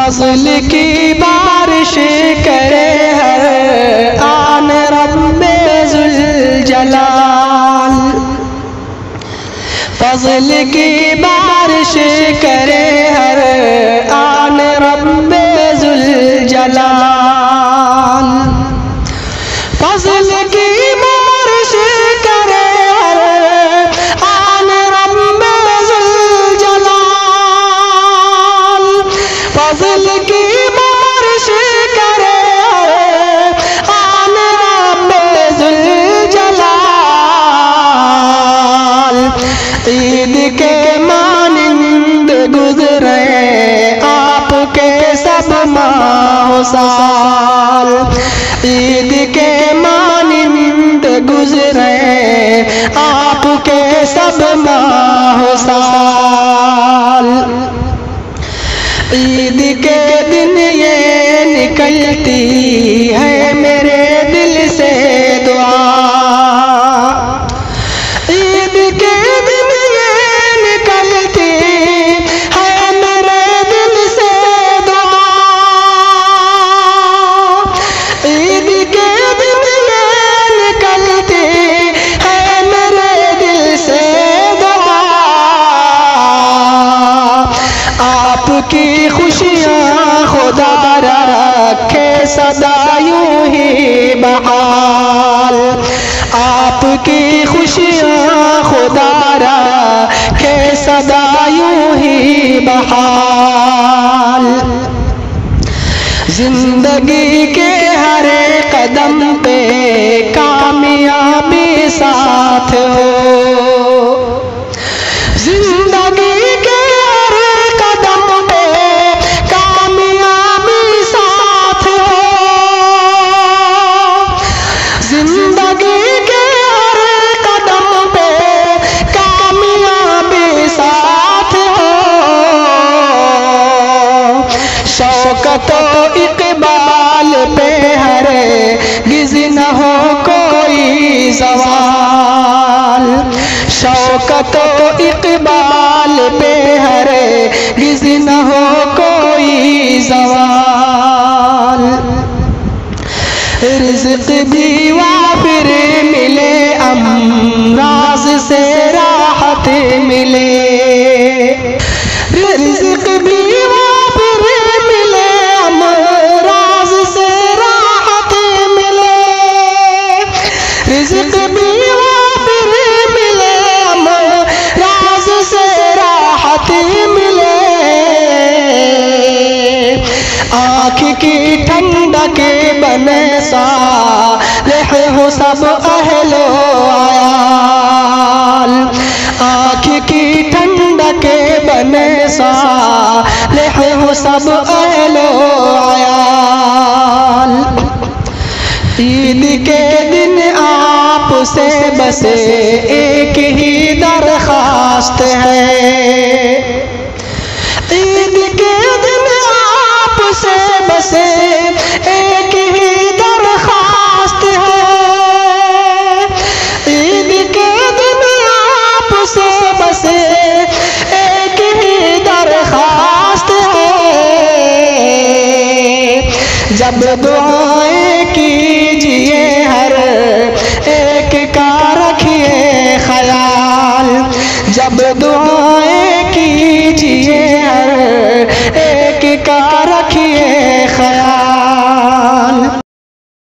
فضل کی بارش کرے ہر آن رب ذوالجلال، فضل کی بارش کرے ہر آن رب ذوالجلال، فضل کی بارش کرے ہر آن رب ذوالجلال، فضل کی بارش کرے ہر آن رب ذوالجلال، عید کے مانند گزرے آپ کے سب ماہ و سال، عید کے مانند گزرے آپ کے سب ماہ و سال، عید کے دن یہ نکلتی ہے میرے دل سے دعا، عید کے دن یہ نکلتی ہے میرے دل سے دعا، عید کے دن یہ نکلتی ہے میرے دل سے دعا، آپ کی خوشیاں خدا رکھے سدا یوں ہی بحال، آپ کی خوشیاں خدا رکھے سدا یوں ہی بحال، زندگی کے ہر قدم پہ کامیابی ساتھ ہو، زندگی کے ہر قدم پہ کامیابی ساتھ ہو، زندگی کے ہر قدم پہ کامیابی ساتھ ہو، شوکت و اقبال پہ ہرگز نہ ہو کوئی زوال، شوکت و اقبال پہ ہرگز نہ ہو کوئی زوال، رزق بھی وافر ملے امراض سے راحت ملے، رزق بھی وافر ملے امراض سے راحت ملے، رزق بھی وافر ملے امراض سے راحت ملے، آنکھ کی ٹھنڈک بنے صالح ہو سب اہل و عیال، آنکھ کی ٹھنڈک بنے صالح ہو سب اہل و عیال، عید کے دن آپ سے بس ایک ہی درخواست ہے، عید کے دن آپ سے بس ایک ہی درخواست ہے، عید کے دن آپ سے بس ایک ہی درخواست ہے، جب دعائیں کیجئے ہر ایک کا رکھیے خیال، جب دعائیں کیجئے ہر ایک کا رکھیے خیال۔